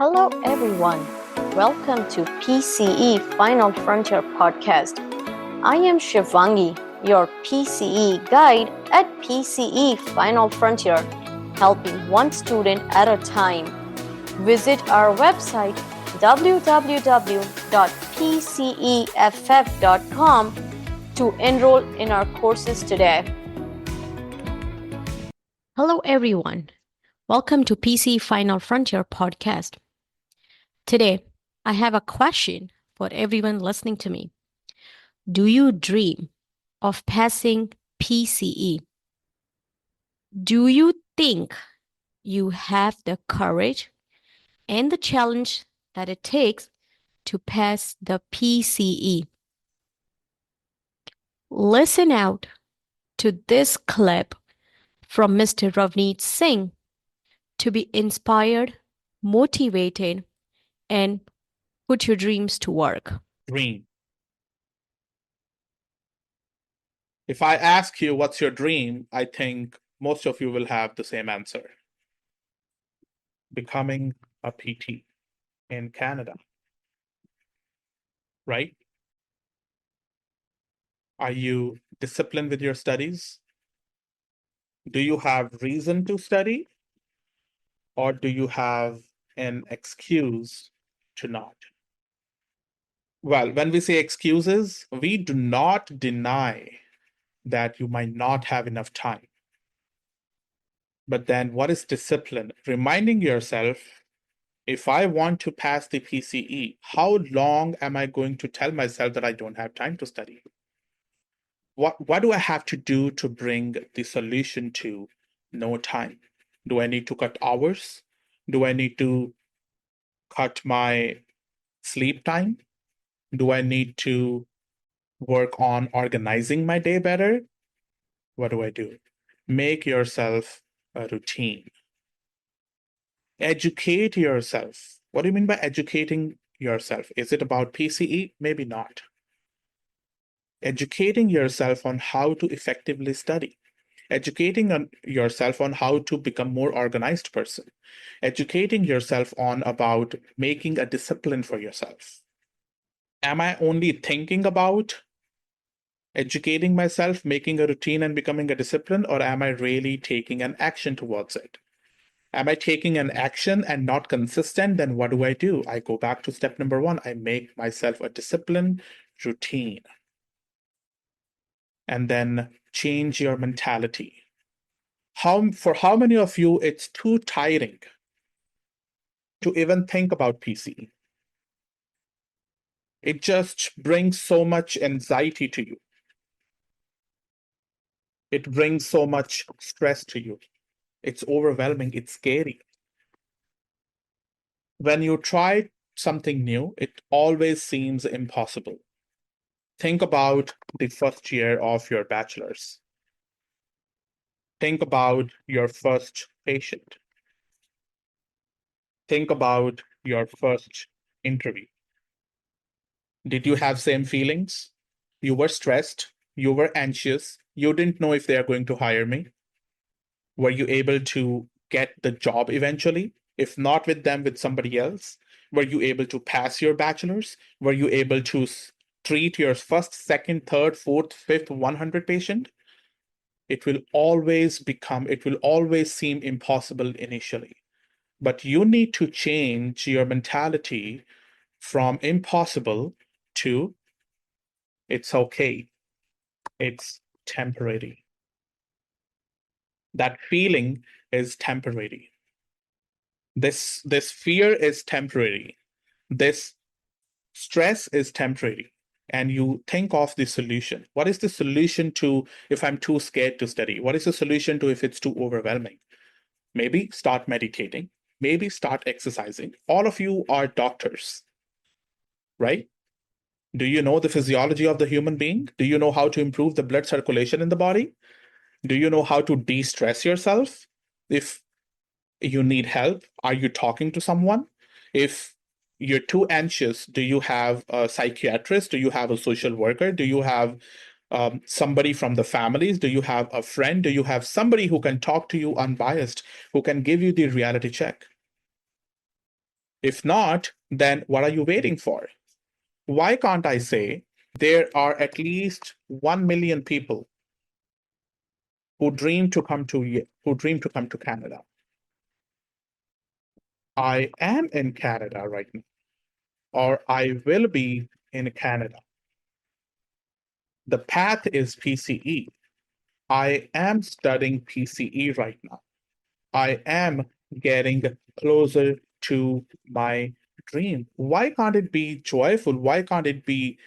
Hello, everyone. Welcome to PCE Final Frontier podcast. I am Shivangi, your PCE guide at PCE Final Frontier, helping one student at a time. Visit our website www.pceff.com to enroll in our courses today. Hello, everyone. Welcome to PCE Final Frontier podcast. Today, I have a question for everyone listening to me. Do you dream of passing PCE? Do you think you have the courage and the challenge that it takes to pass the PCE? Listen out to this clip from Mr. Ravneet Singh to be inspired, motivated, and put your dreams to work. Dream. If I ask you what's your dream, I think most of you will have the same answer. Becoming a PT in Canada. Right? Are you disciplined with your studies? Do you have reason to study? Or do you have an excuse to not? Well, when we say excuses, we do not deny that you might not have enough time. But then what is discipline? Reminding yourself, if I want to pass the PCE, how long am I going to tell myself that I don't have time to study? What do I have to do to bring the solution to no time? Do I need to cut hours? Do I need to cut my sleep time? Do I need to work on organizing my day better? What do I do? Make yourself a routine. Educate yourself. What do you mean by educating yourself? Is it about PCE? Maybe not. Educating yourself on how to effectively study. Educating yourself on how to become more organized person. Educating yourself on about making a discipline for yourself. Am I only thinking about educating myself, making a routine and becoming a discipline, or am I really taking an action towards it? Am I taking an action and not consistent? Then what do? I go back to step number one. I make myself a discipline routine. And then change your mentality. For how many of you it's too tiring to even think about PCE? It just brings so much anxiety to you. It brings so much stress to you. It's overwhelming. It's scary. When you try something new, it always seems impossible. Think about the first year of your bachelor's. Think about your first patient. Think about your first interview. Did you have same feelings? You were stressed, you were anxious, you didn't know if they are going to hire me. Were you able to get the job eventually? If not with them, with somebody else? Were you able to pass your bachelor's? Were you able to treat your first, second, third, fourth, fifth, 100 patient? It will always seem impossible initially. But you need to change your mentality from impossible to it's okay. It's temporary. That feeling is temporary. This fear is temporary. This stress is temporary. And you think of the solution. What is the solution to if I'm too scared to study? What is the solution to if it's too overwhelming? Maybe start meditating. Maybe start exercising. All of you are doctors, right? Do you know the physiology of the human being? Do you know how to improve the blood circulation in the body? Do you know how to de-stress yourself? If you need help, are you talking to someone? If you're too anxious, do you have a psychiatrist? Do you have a social worker? Do you have somebody from the families? Do you have a friend? Do you have somebody who can talk to you unbiased, who can give you the reality check? If not, then what are you waiting for? Why can't I say there are at least 1 million people who dream to come to Canada? I am in Canada right now, or I will be in Canada. The path is PCE. I am studying PCE right now. I am getting closer to my dream. Why can't it be joyful? Why can't it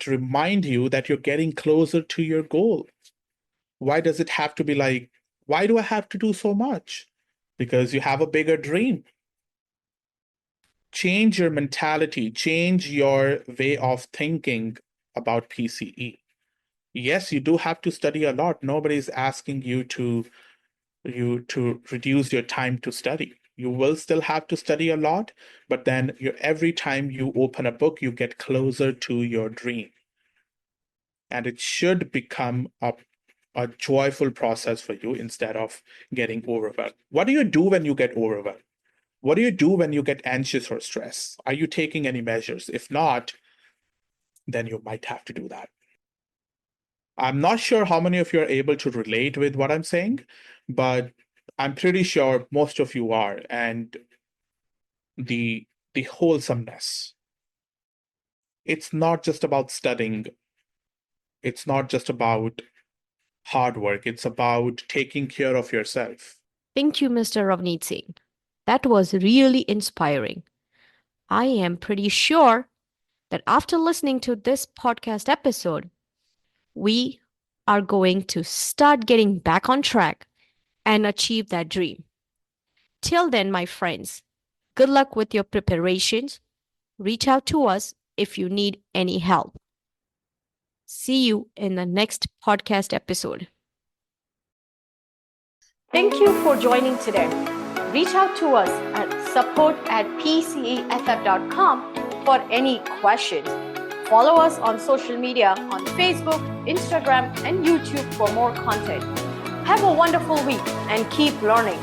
remind you that you're getting closer to your goal? Why does it have to be like, why do I have to do so much? Because you have a bigger dream. Change your mentality, change your way of thinking about PCE. Yes, you do have to study a lot. Nobody's asking you to reduce your time to study. You will still have to study a lot, but then every time you open a book, you get closer to your dream. And it should become a joyful process for you instead of getting overwhelmed. What do you do when you get overwhelmed? What do you do when you get anxious or stressed? Are you taking any measures? If not, then you might have to do that. I'm not sure how many of you are able to relate with what I'm saying, but I'm pretty sure most of you are. And the wholesomeness. It's not just about studying. It's not just about hard work. It's about taking care of yourself. Thank you, Mr. Ravneet Singh. That was really inspiring. I am pretty sure that after listening to this podcast episode, we are going to start getting back on track and achieve that dream. Till then, my friends, good luck with your preparations. Reach out to us if you need any help. See you in the next podcast episode. Thank you for joining today. Reach out to us at support@pceff.com for any questions. Follow us on social media on Facebook, Instagram, and YouTube for more content. Have a wonderful week and keep learning.